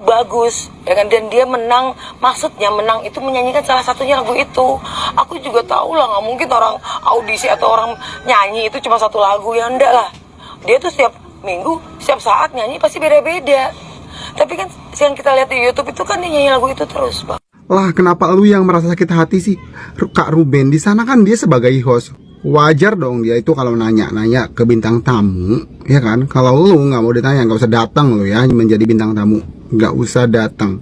bagus ya kan, dan dia menang, maksudnya menang itu menyanyikan salah satunya lagu itu. Aku juga tahu lah, nggak mungkin orang audisi atau orang nyanyi itu cuma satu lagu, ya enggak lah, dia tuh setiap minggu, setiap saat nyanyi pasti beda-beda. Tapi kan yang kita lihat di YouTube itu kan dia nyanyi lagu itu terus, Bang. Lah kenapa lu yang merasa sakit hati sih? Kak Ruben di sana kan dia sebagai host, wajar dong dia itu kalau nanya-nanya ke bintang tamu, ya kan? Kalau lu nggak mau ditanya, nggak usah datang lu ya menjadi bintang tamu, nggak usah datang.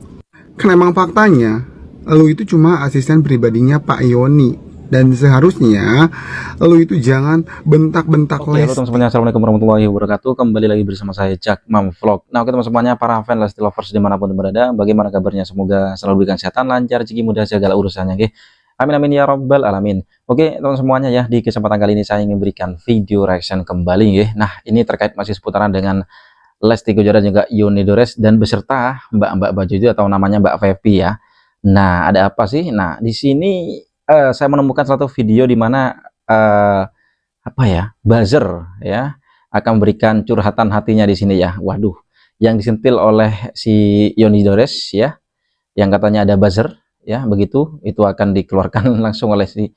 Kan emang faktanya lu itu cuma asisten pribadinya Pak Yoni, dan seharusnya lu itu jangan bentak-bentak Oke, halo teman semuanya, assalamualaikum warahmatullahi wabarakatuh. Kembali lagi bersama saya Jack Mam Vlog. Nah, oke teman semuanya, para fans Lesti Lovers dimanapun berada, bagaimana kabarnya? Semoga selalu diberikan kesehatan, lancar, rezeki, mudah segala urusannya, oke? Amin amin ya robbal alamin. Oke teman semuanya ya, di kesempatan kali ini saya ingin memberikan video reaction kembali ya. Nah, ini terkait masih seputaran dengan Lesti Kejora juga Yoni Dores dan beserta Mbak Baju itu atau namanya Mbak Fevi ya. Nah, ada apa sih? Nah, di sini saya menemukan satu video di mana apa ya, buzzer ya akan memberikan curhatan hatinya di sini ya. Waduh, yang disentil oleh si Yoni Dores ya, yang katanya ada buzzer ya, begitu itu akan dikeluarkan langsung oleh si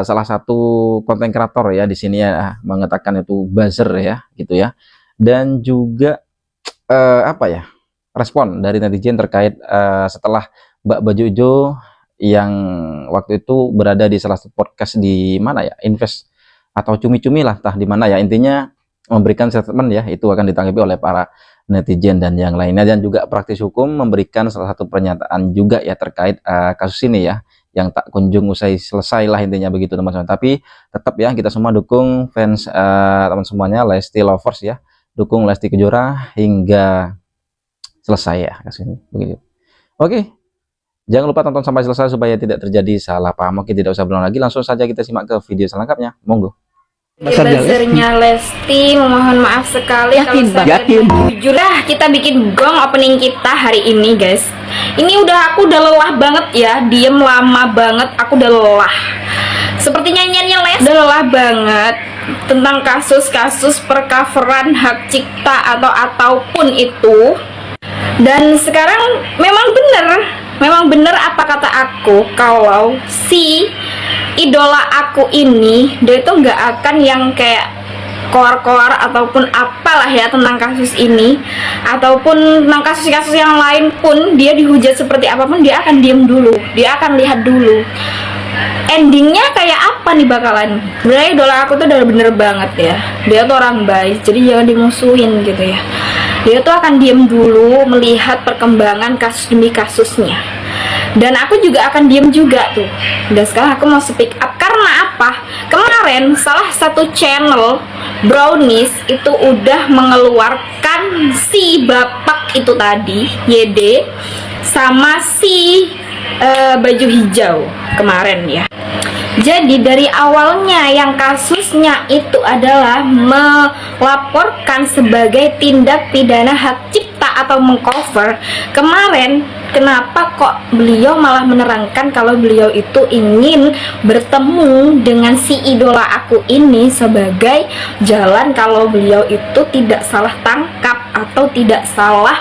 salah satu konten kreator ya di sini ya, mengatakan itu buzzer ya gitu ya. Dan juga apa ya, respon dari netizen terkait setelah Mbak Baju Ijo yang waktu itu berada di salah satu podcast di mana ya, Invest atau Cumi-Cumi lah, tah di mana ya, intinya memberikan statement ya, itu akan ditanggapi oleh para netizen dan yang lainnya. Dan juga Praktis Hukum memberikan salah satu pernyataan juga ya terkait kasus ini ya, yang tak kunjung usai selesai lah, intinya begitu teman-teman. Tapi tetap ya, kita semua dukung fans teman semuanya Lesti Lovers ya, dukung Lesti Kejora hingga selesai ya kasus ini, begitu. Oke, jangan lupa tonton sampai selesai supaya tidak terjadi salah paham. Oke, tidak usah berulang lagi, langsung saja kita simak ke video selengkapnya, monggo. Buzzernya Lesti, mohon maaf sekali Yakin, kalau saya yakin. jujur lah, kita bikin gong opening kita hari ini guys. Ini aku udah lelah banget ya, diem lama banget, aku udah lelah. Seperti nyanyiannya Lesti udah lelah banget tentang kasus-kasus percoveran hak cipta ataupun itu. Dan sekarang memang bener apa kata aku, kalau si idola aku ini dia itu nggak akan yang kayak koar-koar ataupun apalah ya tentang kasus ini, ataupun tentang kasus-kasus yang lain pun dia dihujat seperti apapun, dia akan diem dulu, dia akan lihat dulu endingnya kayak apa nih bakalan. Sebenarnya idola aku tuh udah bener banget ya, dia tuh orang baik, jadi jangan dimusuhin gitu ya. Dia tuh akan diem dulu melihat perkembangan kasus demi kasusnya, dan aku juga akan diem juga tuh. Dan sekarang aku mau speak up karena apa? Kemarin salah satu channel Brownies itu udah mengeluarkan si bapak itu tadi, YD, sama si baju hijau kemarin ya. Jadi dari awalnya yang kasusnya itu adalah melaporkan sebagai tindak pidana hak cipta atau mengcover. Kemarin kenapa kok beliau malah menerangkan kalau beliau itu ingin bertemu dengan si idola aku ini sebagai jalan kalau beliau itu tidak salah tangkap atau tidak salah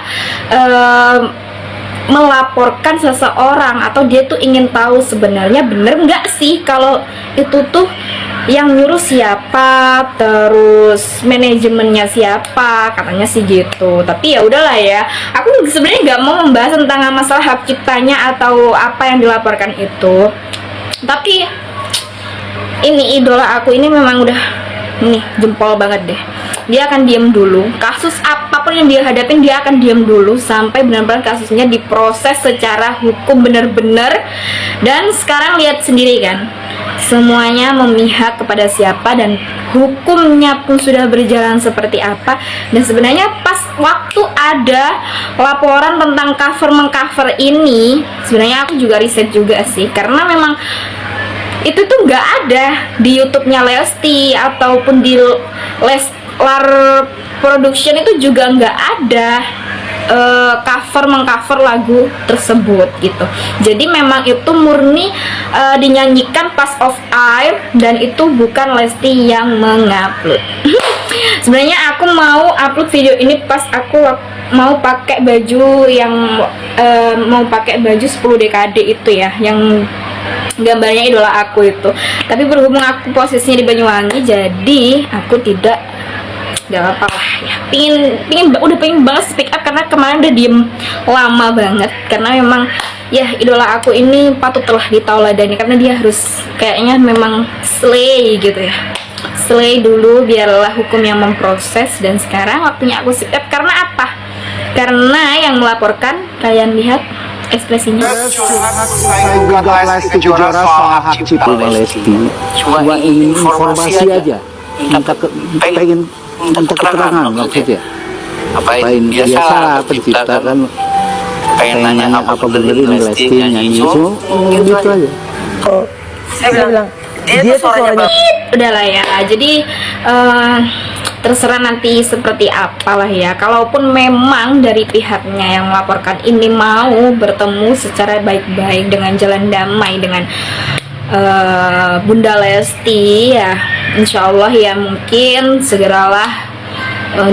melaporkan seseorang, atau dia tuh ingin tahu sebenarnya bener nggak sih kalau itu tuh yang nyuruh siapa, terus manajemennya siapa, katanya sih gitu. Tapi ya udahlah ya, aku sebenarnya nggak mau membahas tentang masalah hak ciptanya atau apa yang dilaporkan itu. Tapi ini idola aku ini memang udah nih jempol banget deh. Dia akan diem dulu, kasus apapun yang dia hadapin dia akan diem dulu sampai benar-benar kasusnya diproses secara hukum benar-benar. Dan sekarang lihat sendiri kan, semuanya memihak kepada siapa dan hukumnya pun sudah berjalan seperti apa. Dan sebenarnya pas waktu ada laporan tentang cover-mengcover ini, sebenarnya aku juga riset juga sih, karena memang itu tuh nggak ada di YouTube-nya Lesti ataupun di Leslar Production, itu juga nggak ada mengcover lagu tersebut gitu. Jadi memang itu murni dinyanyikan pas off air, dan itu bukan Lesti yang mengupload. Sebenarnya aku mau upload video ini pas aku mau pakai baju yang mau pakai baju 10 dekade itu ya, yang gambarnya idola aku itu. Tapi berhubung aku posisinya di Banyuwangi, jadi aku gak apa-apa lah ya. Udah pengen banget speak up karena kemarin udah diem lama banget, karena memang ya idola aku ini patutlah ditauladani karena dia harus kayaknya memang slay gitu ya. Slay dulu, biarlah hukum yang memproses, dan sekarang waktunya aku speak up. Karena apa? Karena yang melaporkan, kalian lihat ekspresinya. Lesti Kejora soal hak cipta Lesti cuma ingin informasi aja, pengen minta keterangan maksudnya. Apain biasa pencipta kan pengen nanya apa bener ini Lesti nyanyi itu gitu aja. Saya bilang dia tuh suaranya Udahlah ya, jadi terserah nanti seperti apalah ya. Kalaupun memang dari pihaknya yang melaporkan ini mau bertemu secara baik-baik dengan jalan damai dengan Bunda Lesti ya, insya Allah ya mungkin segeralah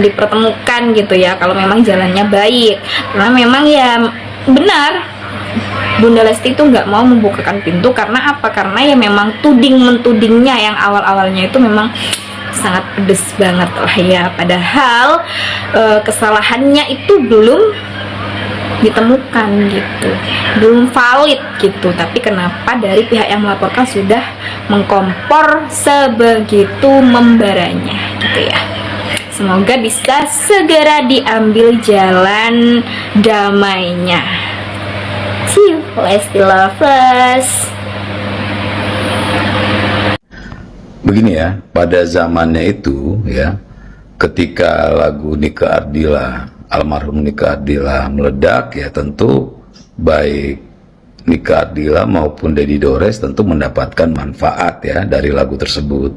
dipertemukan gitu ya, kalau memang jalannya baik. Karena memang ya benar Bunda Lesti itu nggak mau membukakan pintu. Karena apa? Karena ya memang tuding-mentudingnya yang awal-awalnya itu memang sangat pedes banget lah ya. Padahal kesalahannya itu belum ditemukan gitu, belum valid gitu. Tapi kenapa dari pihak yang melaporkan sudah mengkompor sebegitu membaranya gitu ya. Semoga bisa segera diambil jalan damainya. See you, Lesti Lovers. Begini ya, pada zamannya itu ya, ketika lagu Nika Ardila, almarhum Nika Ardila meledak ya, tentu baik Nika Ardila maupun Dedi Dores tentu mendapatkan manfaat ya dari lagu tersebut.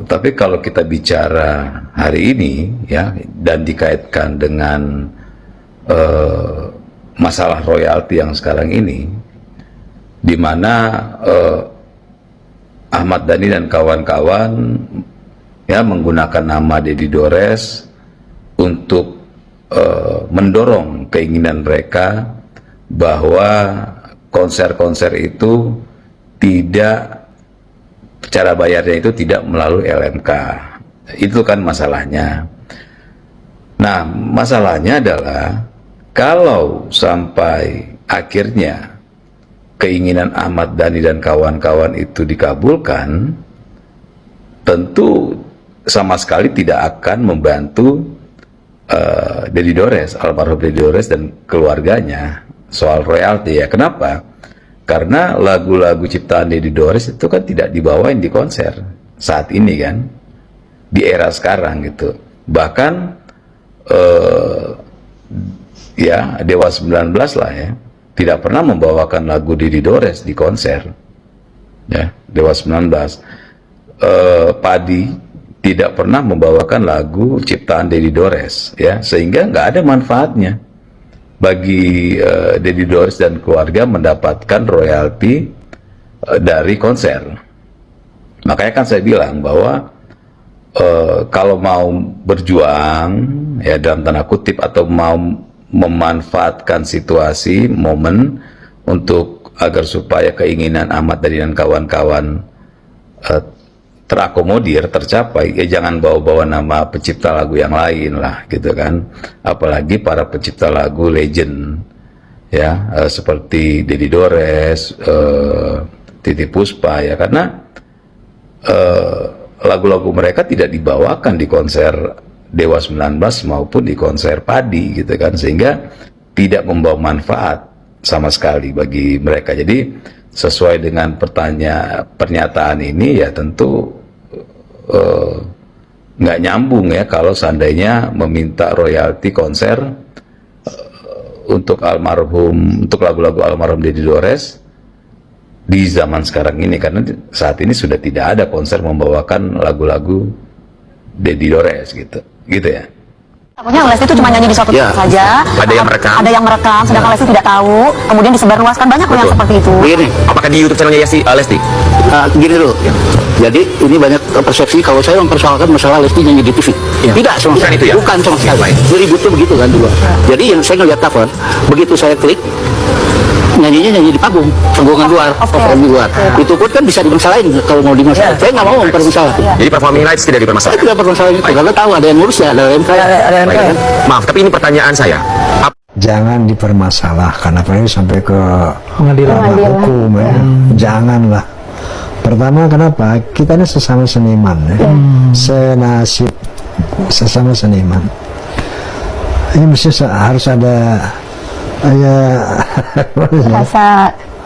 Tapi kalau kita bicara hari ini ya, dan dikaitkan dengan masalah royalti yang sekarang ini, di mana Ahmad Dhani dan kawan-kawan ya menggunakan nama Dedi Dores untuk mendorong keinginan mereka bahwa konser-konser itu tidak, cara bayarnya itu tidak melalui LMK. Itu kan masalahnya. Nah, masalahnya adalah kalau sampai akhirnya keinginan Ahmad Dhani dan kawan-kawan itu dikabulkan, tentu sama sekali tidak akan membantu Dedi Dores, almarhum Dedi Dores dan keluarganya soal royalti ya. Kenapa? Karena lagu-lagu ciptaan Dedi Dores itu kan tidak dibawain di konser saat ini kan, di era sekarang gitu. Bahkan ya Dewa 19 lah ya, tidak pernah membawakan lagu Dedi Dores di konser ya. Dewa 19, Padi tidak pernah membawakan lagu ciptaan Dedi Dores ya, sehingga nggak ada manfaatnya bagi Dedi Dores dan keluarga mendapatkan royalti dari konser. Makanya kan saya bilang bahwa kalau mau berjuang ya dalam tanda kutip, atau mau memanfaatkan situasi momen untuk agar supaya keinginan Ahmad Dhani dan kawan-kawan terakomodir, tercapai, ya jangan bawa-bawa nama pencipta lagu yang lain lah gitu kan, apalagi para pencipta lagu legend ya, seperti Dedi Dores, Titiek Puspa ya, karena lagu-lagu mereka tidak dibawakan di konser Dewa 19 maupun di konser Padi gitu kan, sehingga tidak membawa manfaat sama sekali bagi mereka. Jadi sesuai dengan pernyataan ini ya tentu nggak nyambung ya kalau seandainya meminta royalti konser untuk lagu-lagu almarhum Dedi Dores di zaman sekarang ini, karena saat ini sudah tidak ada konser membawakan lagu-lagu Dedi Dores gitu ya. Takutnya Lesti itu cuma nyanyi di suatu tempat saja. Ada yang merekam. Ada yang merekam, sedangkan Lesti tidak tahu. Kemudian disebarluaskan banyak yang seperti itu. Begini, Apakah di YouTube channelnya Lesti? gini dulu. Jadi ini banyak persepsi kalau saya mempersoalkan masalah Lesti nyanyi di TV. Tidak sama sekali. itu ya? Bukan sama sekali. Ributnya begitu kan dulu. Jadi yang saya ngeliat cover, begitu saya klik, nyanyinya nyanyi di panggungan luar, di luar. Itu pun kan bisa dimasalahin kalau mau dimasalahin. Saya nggak mau mempermasalah. Jadi performing rights tidak Saya dipermasalahkan. tidak permasalahan itu karena tahu ada yang ngurus ya, ada yang Baik. Maaf, tapi ini pertanyaan saya. Jangan dipermasalahkan, apalagi sampai ke pengadilan hukum ya. Janganlah. Pertama, kenapa? Kita ini sesama seniman ya. Senasib sesama seniman. Ini mesti harus ada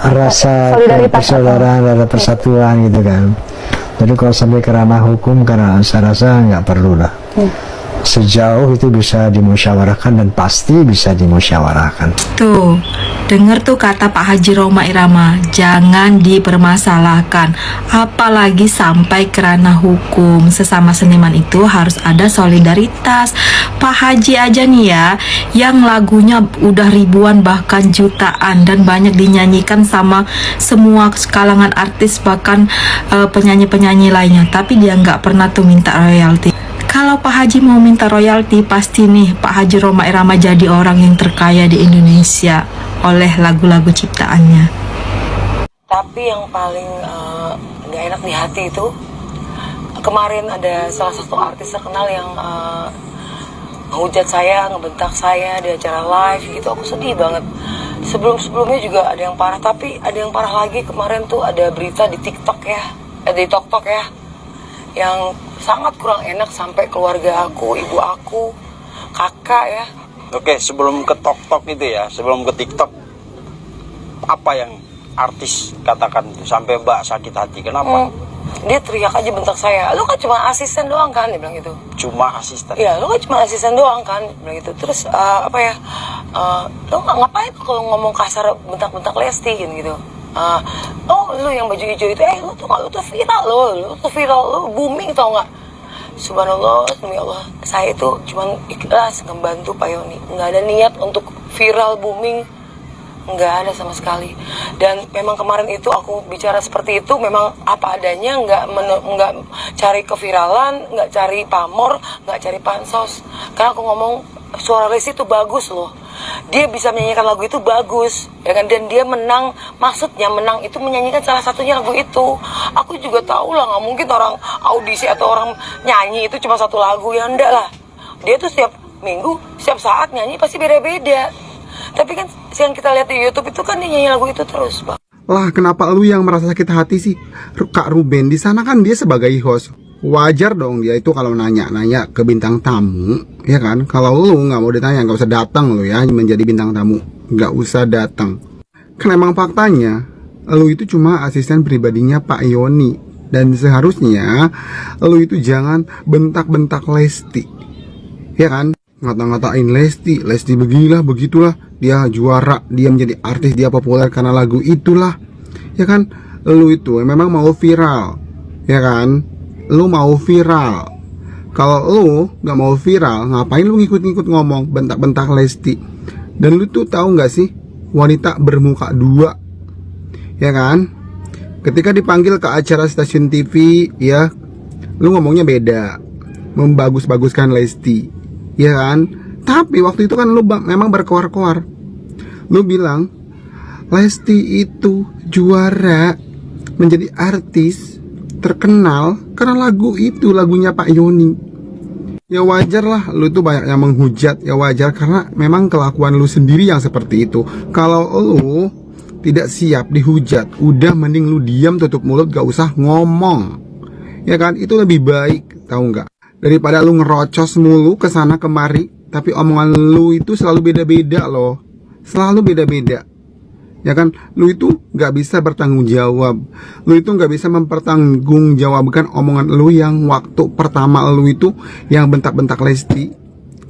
rasa persaudaraan, ada persatuan gitu kan. Jadi kalau sampai ke ranah hukum, karena saya rasa nggak perlu lah. Sejauh itu bisa dimusyawarahkan dan pasti bisa dimusyawarahkan. Tuh, dengar tuh kata Pak Haji Rhoma Irama, jangan dipermasalahkan, apalagi sampai ke ranah hukum. Sesama seniman itu harus ada solidaritas. Pak Haji aja nih ya, yang lagunya udah ribuan bahkan jutaan dan banyak dinyanyikan sama semua kalangan artis bahkan penyanyi-penyanyi lainnya, tapi dia nggak pernah tuh minta royalti. Kalau Pak Haji mau minta royalti, pasti nih Pak Haji Rhoma Irama jadi orang yang terkaya di Indonesia oleh lagu-lagu ciptaannya. Tapi yang paling nggak enak di hati itu, kemarin ada salah satu artis terkenal yang menghujat saya, ngebentak saya di acara live gitu. Aku sedih banget. Sebelumnya juga ada yang parah, tapi ada yang parah lagi. Kemarin tuh ada berita di TikTok ya, di TikTok ya, yang sangat kurang enak sampai keluarga aku, ibu aku, kakak ya. Oke, sebelum ke TikTok itu ya, sebelum ke TikTok, apa yang artis katakan itu sampai Mbak sakit hati? Kenapa? Dia teriak aja bentak saya, lu kan cuma asisten doang kan, dia bilang gitu. Cuma asisten? Iya, lu kan cuma asisten doang kan, dia bilang gitu. Terus lu ngapain kalau ngomong kasar bentak-bentak Lesti gitu. Oh lu yang baju hijau itu, lu tuh viral, lu tuh viral, lu booming tau nggak? Subhanallah, demi Allah, saya itu cuman ikhlas ngebantu Pak Yoni, nggak ada niat untuk viral booming, nggak ada sama sekali. Dan memang kemarin itu aku bicara seperti itu memang apa adanya, nggak cari keviralan, nggak cari pamor, nggak cari pansos. Karena aku ngomong suara Lesti itu bagus loh. Dia bisa menyanyikan lagu itu bagus, ya kan? Dan dia menang, maksudnya menang itu menyanyikan salah satunya lagu itu. Aku juga tahu lah, nggak mungkin orang audisi atau orang nyanyi itu cuma satu lagu, ya enggak lah. Dia tuh setiap minggu, setiap saat nyanyi pasti beda-beda. Tapi kan yang kita lihat di YouTube itu kan dia nyanyi lagu itu terus, Bang. Lah kenapa lu yang merasa sakit hati sih? Kak Ruben di sana kan dia sebagai host. Wajar dong dia itu kalau nanya ke bintang tamu, ya kan? Kalau lu nggak mau ditanya, nggak usah datang lu ya menjadi bintang tamu, nggak usah datang. Kan emang faktanya, lu itu cuma asisten pribadinya Pak Yoni, dan seharusnya lu itu jangan bentak-bentak Lesti, ya kan? Ngata-ngatain Lesti beginilah begitulah, dia juara, dia menjadi artis, dia populer karena lagu itulah, ya kan? Lu itu memang mau viral, ya kan? Lu mau viral. Kalau lu nggak mau viral, ngapain lu ngikut-ngikut ngomong bentak-bentak Lesti? Dan lu tuh tahu nggak sih, wanita bermuka dua, ya kan? Ketika dipanggil ke acara stasiun TV, ya, lu ngomongnya beda, membagus-baguskan Lesti, ya kan? Tapi waktu itu kan lu memang berkoar-koar. Lu bilang Lesti itu juara, menjadi artis terkenal karena lagu itu, lagunya Pak Yoni. Ya wajar lah lu tuh banyak yang menghujat, ya wajar karena memang kelakuan lu sendiri yang seperti itu. Kalau lu tidak siap dihujat, udah mending lu diam, tutup mulut, gak usah ngomong, ya kan? Itu lebih baik, tahu nggak? Daripada lu ngerocos mulu kesana kemari, tapi omongan lu itu selalu beda-beda loh, selalu beda-beda. Ya kan, lu itu nggak bisa bertanggung jawab, lu itu nggak bisa mempertanggungjawabkan omongan lu yang waktu pertama lu itu yang bentak-bentak Lesti,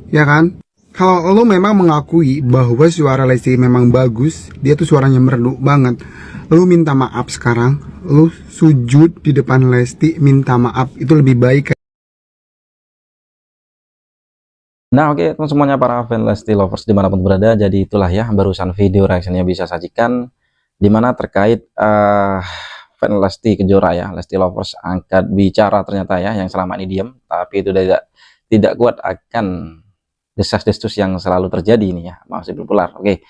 ya kan? Kalau lu memang mengakui bahwa suara Lesti memang bagus, dia tuh suaranya merdu banget, lu minta maaf sekarang, lu sujud di depan Lesti minta maaf, itu lebih baik. Nah, oke teman semuanya para fan Lesti lovers dimanapun berada, jadi itulah ya barusan video reaksinya bisa sajikan, dimana terkait fan Lesti Kejora ya, Lesti lovers angkat bicara ternyata ya, yang selama ini diam, tapi itu tidak kuat akan desas-desus yang selalu terjadi ini ya, masih populer. Oke.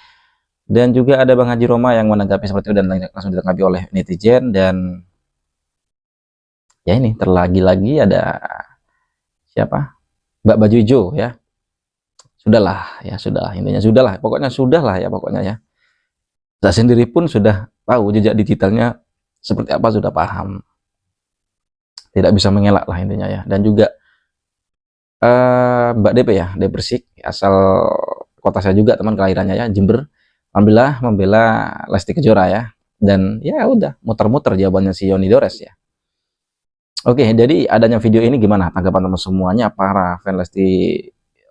Dan juga ada Bang Haji Roma yang menanggapi seperti itu dan langsung ditanggapi oleh netizen. Dan ya ini terlagi-lagi ada siapa, Mbak Baju Hijau ya, sudahlah ya, sudah, intinya sudahlah, pokoknya sudahlah ya, pokoknya ya, saya sendiri pun sudah tahu jejak digitalnya seperti apa, sudah paham, tidak bisa mengelak lah intinya ya. Dan juga Mbak DP ya, DP Persik, asal kota saya juga, teman kelahirannya ya, Jember, alhamdulillah membela Lesti Kejora ya. Dan ya udah muter-muter jawabannya si Yoni Dores ya. Oke, jadi adanya video ini gimana tanggapan teman semuanya para fan Lesti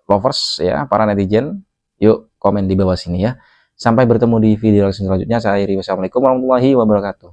lovers ya, para netizen? Yuk komen di bawah sini ya. Sampai bertemu di video selanjutnya. Saya Iri, wassalamualaikum warahmatullahi wabarakatuh.